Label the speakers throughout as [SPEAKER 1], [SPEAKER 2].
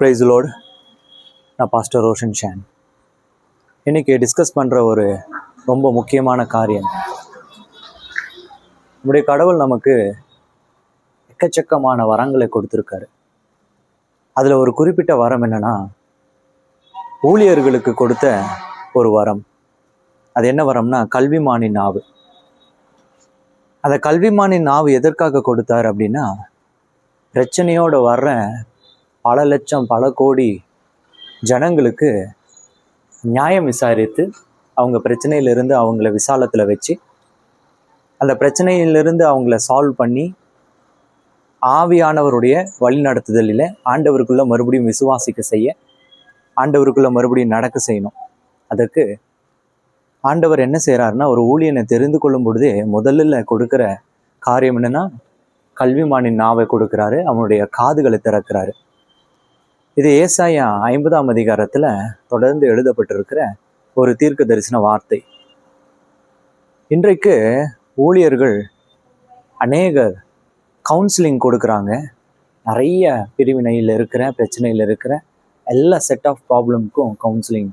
[SPEAKER 1] Price lord. நான் pastor Roshan Shan. இன்றைக்கி discuss பண்ணுற ஒரு ரொம்ப முக்கியமான காரியம், நம்முடைய கடவுள் நமக்கு எக்கச்சக்கமான வரங்களை கொடுத்துருக்காரு. அதில் ஒரு குறிப்பிட்ட வரம் என்னென்னா, ஊழியர்களுக்கு கொடுத்த ஒரு வரம். அது என்ன வரம்னா, கல்விமானின் நாவு. அந்த கல்விமானின் நாவு எதற்காக கொடுத்தார் அப்படின்னா, பிரச்சனையோடு வர்ற பல லட்சம் பல கோடி ஜனங்களுக்கு நியாயம் விசாரித்து அவங்க பிரச்சனையிலிருந்து அவங்கள விசாலத்தில் வச்சு அந்த பிரச்சனையிலிருந்து அவங்கள சால்வ் பண்ணி ஆவியானவருடைய வழிநடத்துதலில் ஆண்டவருக்குள்ளே மறுபடியும் விசுவாசிக்க செய்ய, ஆண்டவருக்குள்ளே மறுபடியும் நடக்க செய்யணும். அதற்கு ஆண்டவர் என்ன செய்கிறாருன்னா, ஒரு ஊழியனை தெரிந்து கொள்ளும் பொழுதே முதல்ல கொடுக்குற காரியம் என்னென்னா, கல்விமானின் நாவை கொடுக்குறாரு, அவனுடைய காதுகளை திறக்கிறாரு. இது ஏசாயா 50ஆம் அதிகாரத்தில் தொடர்ந்து எழுதப்பட்டிருக்கிற ஒரு தீர்க்க தரிசன வார்த்தை. இன்றைக்கு ஊழியர்கள் அநேகர் கவுன்சிலிங் கொடுக்குறாங்க. நிறைய பிரிவினையில் இருக்கிற, பிரச்சனையில் இருக்கிற எல்லா செட் ஆஃப் ப்ராப்ளம்க்கும் கவுன்சிலிங்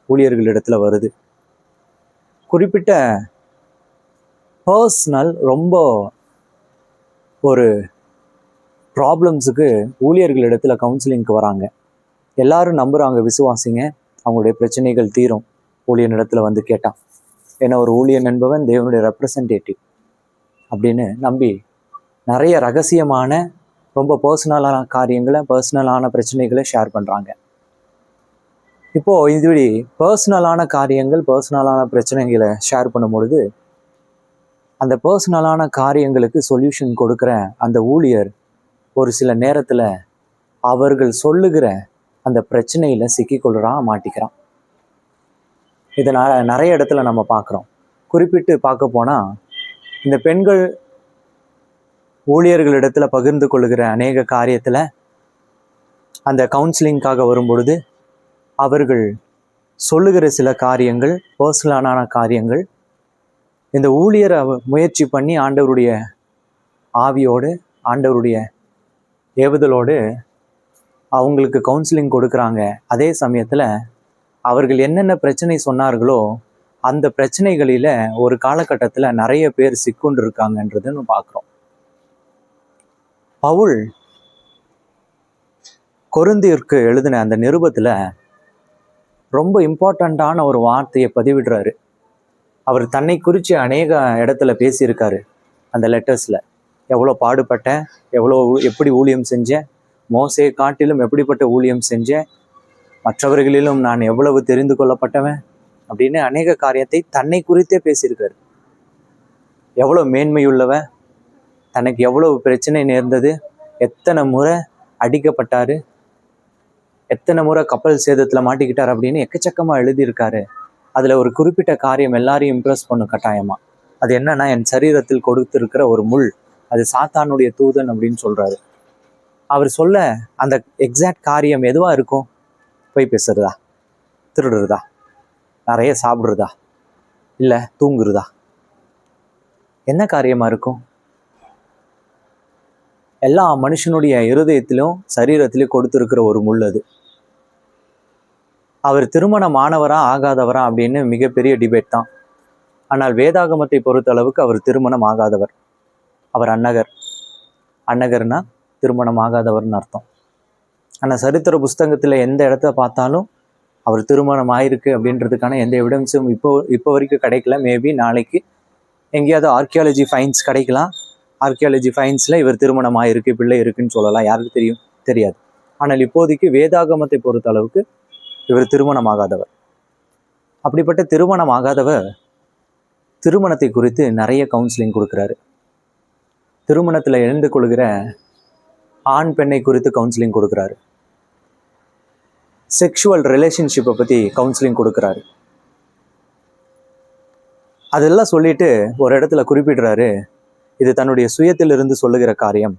[SPEAKER 1] ஊழியர்களிடத்தில் வருது. குறிப்பிட்ட பர்சனல் ரொம்ப ஒரு ப்ராப்ளம்ஸுக்கு ஊழியர்களிடத்தில் கவுன்சிலிங்க்கு வராங்க. எல்லாரும் நம்புகிறாங்க, விசுவாசிங்க, அவங்களுடைய பிரச்சனைகள் தீரும் ஊழியனிடத்தில் வந்து கேட்டான். ஏன்னா ஒரு ஊழியன் என்பவன் தேவனுடைய ரெப்ரசன்டேட்டிவ் அப்படின்னு நம்பி நிறைய ரகசியமான ரொம்ப பர்சனலான காரியங்களை, பர்சனலான பிரச்சனைகளை ஷேர் பண்ணுறாங்க. இப்போது இதுபடி பர்சனலான காரியங்கள், பர்சனலான பிரச்சனைகளை ஷேர் பண்ணும் பொழுது அந்த பர்சனலான காரியங்களுக்கு சொல்யூஷன் கொடுக்குற அந்த ஊழியர் ஒரு சில நேரத்தில் அவர்கள் சொல்லுகிற அந்த பிரச்சனையில் சிக்கிக்கொள்கிறான், மாட்டிக்கிறான். இதை நிறைய இடத்துல நம்ம பார்க்குறோம். குறிப்பிட்டு பார்க்க போனால், இந்த பெண்கள் ஊழியர்களிடத்தில் பகிர்ந்து கொள்ளுகிற அநேக காரியத்தில் அந்த கவுன்சிலிங்காக வரும்பொழுது அவர்கள் சொல்லுகிற சில காரியங்கள், பர்சனலான காரியங்கள், இந்த ஊழியரை முயற்சி பண்ணி ஆண்டவருடைய ஆவியோடு, ஆண்டவருடைய ஏவுதலோடு அவங்களுக்கு கவுன்சிலிங் கொடுக்குறாங்க. அதே சமயத்தில் அவர்கள் என்னென்ன பிரச்சனை சொன்னார்களோ அந்த பிரச்சனைகளில் ஒரு காலகட்டத்தில் நிறைய பேர் சிக்குண்டு இருக்காங்கன்றதுன்னு பார்க்குறோம். பவுல் கொரிந்தியருக்கு எழுதின அந்த நிருபத்தில் ரொம்ப இம்பார்ட்டண்ட்டான ஒரு வார்த்தையை பதிவிடுறாரு. அவர் தன்னை குறித்து அநேக இடத்துல பேசியிருக்காரு. அந்த லெட்டர்ஸில் எவ்வளோ பாடுபட்டேன், எப்படி ஊழியம் செஞ்சேன், மோசே காட்டிலும் எப்படிப்பட்ட ஊழியம் செஞ்சேன், மற்றவர்களிலும் நான் எவ்வளவு தெரிந்து கொள்ளப்பட்டவன் அப்படின்னு அநேக காரியத்தை தன்னை குறித்தே பேசியிருக்காரு. எவ்வளோ மேன்மையுள்ளவன், தனக்கு எவ்வளவு பிரச்சனை நேர்ந்தது, எத்தனை முறை அடிக்கப்பட்டாரு, எத்தனை முறை கப்பல் சேதத்தில் மாட்டிக்கிட்டார் அப்படின்னு எக்கச்சக்கமாக எழுதியிருக்காரு. அதில் ஒரு குறிப்பிட்ட காரியம் எல்லாரையும் இம்ப்ரெஸ் பண்ணும் கட்டாயமாக. அது என்னன்னா, என் சரீரத்தில் கொடுத்திருக்கிற ஒரு முள், அது சாத்தானுடைய தூதன் அப்படின்னு சொல்கிறாரு. அவர் சொல்ல அந்த எக்ஸாக்ட் காரியம் எதுவாக இருக்கும்? போய் பேசுறதா, திருடுறதா, நிறைய சாப்பிட்றதா, இல்லை தூங்குறதா? என்ன காரியமாக இருக்கும்? எல்லா மனுஷனுடைய இருதயத்திலும் சரீரத்திலும் கொடுத்துருக்கிற ஒரு முள் அது. அவர் திருமணமானவரா ஆகாதவரா அப்படின்னு மிகப்பெரிய டிபேட் தான். ஆனால் வேதாகமத்தை பொறுத்த அளவுக்கு அவர் திருமணம் ஆகாதவர். அவர் அன்னகர். அன்னகர்னா திருமணம் ஆகாதவர்னு அர்த்தம். ஆனால் சரித்திர புஸ்தகத்தில் எந்த இடத்த பார்த்தாலும் அவர் திருமணம் ஆயிருக்கு அப்படின்றதுக்கான எந்த எவிடன்ஸும் இப்போ வரைக்கும் கிடைக்கல. மேபி நாளைக்கு எங்கேயாவது ஆர்கியாலஜி ஃபைன்ஸ் கிடைக்கலாம். ஆர்கியாலஜி ஃபைன்ஸில் இவர் திருமணம் ஆயிருக்கு, பிள்ளை இருக்குன்னு சொல்லலாம். யாருக்கு தெரியும்? தெரியாது. ஆனால் இப்போதைக்கு வேதாகமத்தை பொறுத்த அளவுக்கு இவர் திருமணம் ஆகாதவர். அப்படிப்பட்ட திருமணம் ஆகாதவர் திருமணத்தை குறித்து நிறைய கவுன்சிலிங் கொடுக்குறாரு. திருமணத்தில் எழுந்து கொள்கிற ஆண் பெண்ணை குறித்து கவுன்சிலிங் கொடுக்குறாரு. செக்ஷுவல் ரிலேஷன்ஷிப்பை பற்றி கவுன்சிலிங் கொடுக்குறாரு. அதெல்லாம் சொல்லிட்டு ஒரு இடத்துல குறிப்பிடுறாரு, இது தன்னுடைய சுயத்திலிருந்து சொல்லுகிற காரியம்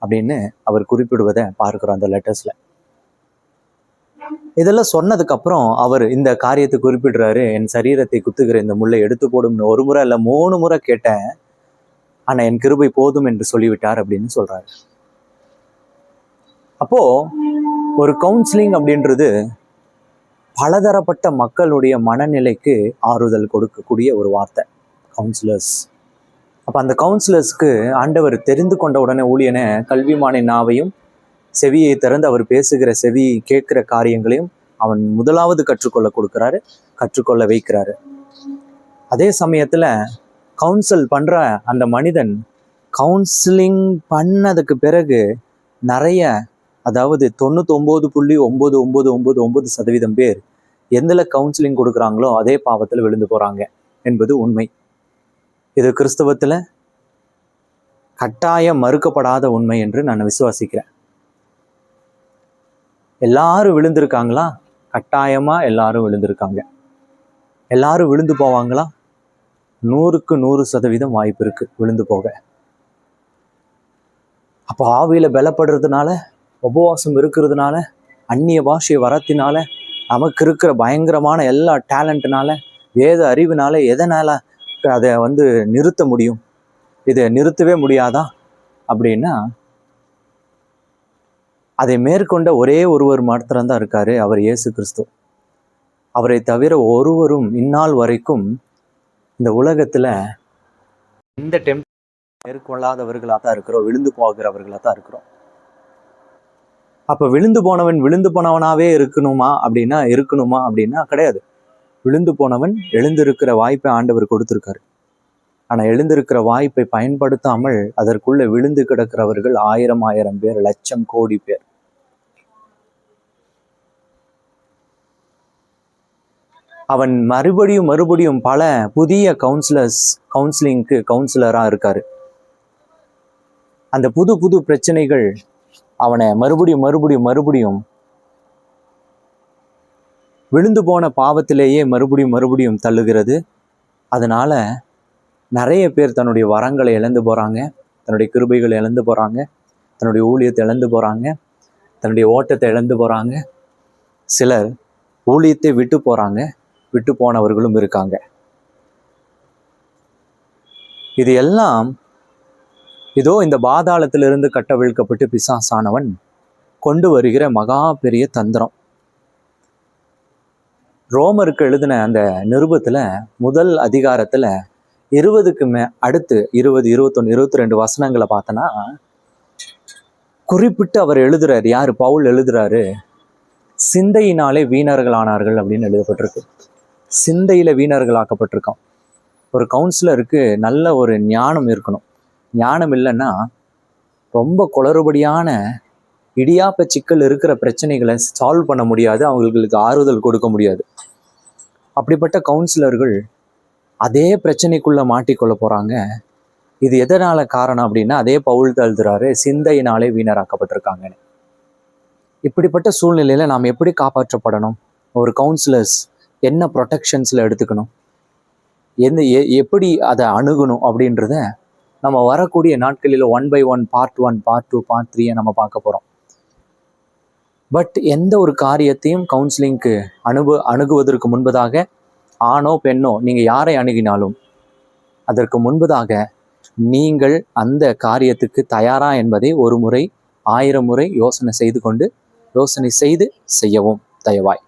[SPEAKER 1] அப்படின்னு அவர் குறிப்பிடுவதை பார்க்குறோம் அந்த லெட்டர்ஸில். இதெல்லாம் சொன்னதுக்கப்புறம் அவர் இந்த காரியத்தை குறிப்பிடுறாரு, என் சரீரத்தை குத்துகிற இந்த முள்ளை எடுத்து போடும்னு 1 முறை இல்லை 3 முறை கேட்டேன், ஆனால் என் கிருபை போதும் என்று சொல்லிவிட்டார் அப்படின்னு சொல்கிறாரு. அப்போது ஒரு கவுன்சிலிங் அப்படின்றது பலதரப்பட்ட மக்களுடைய மனநிலைக்கு ஆறுதல் கொடுக்கக்கூடிய ஒரு வார்த்தை, கவுன்சிலர்ஸ். அப்போ அந்த கவுன்சிலர்ஸ்க்கு ஆண்டவர் தெரிந்து கொண்ட உடனே ஊழியனை கல்விமானின் நாவையும் செவியை திறந்து அவர் பேசுகிற செவி கேட்கிற காரியங்களையும் அவன் முதலாவது கற்றுக்கொள்ள கொடுக்குறாரு, கற்றுக்கொள்ள வைக்கிறாரு. அதே சமயத்தில் கவுன்சில் பண்ணுற அந்த மனிதன் கவுன்சிலிங் பண்ணதுக்கு பிறகு நிறைய, அதாவது 99.9999% பேர் எந்தில் கவுன்சிலிங் கொடுக்குறாங்களோ அதே பாவத்தில் விழுந்து போகிறாங்க என்பது உண்மை. இது கிறிஸ்தவத்தில் கட்டாயம் மறுக்கப்படாத உண்மை என்று நான் விசுவாசிக்கிறேன். எல்லாரும் விழுந்திருக்காங்களா? கட்டாயமாக எல்லாரும் விழுந்திருக்காங்க. எல்லாரும் விழுந்து போவாங்களா? 100க்கு 100% வாய்ப்பு இருக்கு விழுந்து போக. அப்போ ஆவியில பலப்படுறதுனால, உபவாசம் இருக்கிறதுனால, அந்நிய பாஷை வரத்தினால, நமக்கு இருக்கிற பயங்கரமான எல்லா டேலண்ட்னால, வேத அறிவுனால எதனால அதை நிறுத்த முடியும்? இதை நிறுத்தவே முடியாதா அப்படின்னா, அதை மேற்கொண்ட ஒரே ஒருவர் மாத்திரம்தான் இருக்காரு, அவர் இயேசு கிறிஸ்து. அவரை தவிர ஒருவரும் இந்நாள் வரைக்கும் இந்த உலகத்துல எந்த மேற்கொள்ளாதவர்களாக தான் இருக்கிறோம், விழுந்து போகிறவர்களாக தான் இருக்கிறோம். அப்ப விழுந்து போனவனாவே இருக்கணுமா அப்படின்னா கிடையாது. விழுந்து போனவன் எழுந்திருக்கிற வாய்ப்பை ஆண்டவர் கொடுத்திருக்காரு. ஆனா எழுந்திருக்கிற வாய்ப்பை பயன்படுத்தாமல் அதற்குள்ள விழுந்து கிடக்கிறவர்கள் 1000 பேர், லட்சம் கோடி பேர். அவன் மறுபடியும் பல புதிய கவுன்சிலிங்க்கு கவுன்சிலரா இருக்காரு. அந்த புது பிரச்சனைகள் அவனை மறுபடியும் விழுந்து போன பாவத்திலேயே மறுபடியும் தள்ளுகிறது. அதனால நிறைய பேர் தன்னுடைய வரங்களை இழந்து போறாங்க, தன்னுடைய கிருபைகளை இழந்து போறாங்க, தன்னுடைய ஊழியத்தை இழந்து போறாங்க, தன்னுடைய ஓட்டத்தை இழந்து போறாங்க. சிலர் ஊழியத்தை விட்டு போறாங்க, விட்டு போனவர்களும் இருக்காங்க. இது எல்லாம் இதோ இந்த பாதாளத்திலிருந்து கட்டவிழ்க்கப்பட்டு பிசாசானவன் கொண்டு வருகிற மகா பெரிய தந்திரம். ரோமருக்கு எழுதின அந்த நிருபத்துல முதல் அதிகாரத்துல 20க்கு அடுத்து 20, 21, 22 வசனங்களை பார்த்தனா குறிப்பிட்டு அவர் எழுதுறாரு. யாரு? பவுல் எழுதுறாரு, சிந்தையினாலே வீணர்களானார்கள் அப்படின்னு எழுதப்பட்டிருக்கு. சிந்தையில வீணர்களாக்கப்பட்டிருக்கோம். ஒரு கவுன்சிலருக்கு நல்ல ஒரு ஞானம் இருக்கணும். ஞானம் இல்லைன்னா ரொம்ப குளறுபடியான இடியாப்ப சிக்கல் இருக்கிற பிரச்சனைகளை சால்வ் பண்ண முடியாது, அவங்களுக்கு ஆறுதல் கொடுக்க முடியாது. அப்படிப்பட்ட கவுன்சிலர்கள் அதே பிரச்சனைக்குள்ள மாட்டிக்கொள்ள போறாங்க. இது எதனால காரணம் அப்படின்னா, அதே பவுல் எழுதுறாரு, சிந்தையினாலே வீணராக்கப்பட்டிருக்காங்கன்னு. இப்படிப்பட்ட சூழ்நிலையில நாம் எப்படி காப்பாற்றப்படணும்? ஒரு கவுன்சிலர்ஸ் என்ன ப்ரொடெக்ஷன்ஸ்ல எடுத்துக்கணும், எப்படி அதை அணுகணும் அப்படின்றத நம்ம வரக்கூடிய நாட்களில் 1 by 1 பார்ட் 1, பார்ட் 2, பார்ட் 3 நம்ம பார்க்க போறோம். பட் எந்த ஒரு காரியத்தையும் கவுன்சிலிங்க்கு அணுகுவதற்கு முன்பதாக, ஆணோ பெண்ணோ நீங்க யாரை அணுகினாலும் அதற்கு முன்பதாக நீங்கள் அந்த காரியத்துக்கு தயாரா என்பதை ஒரு முறை 1000 முறை யோசனை செய்து செய்யவும் தயவாய்.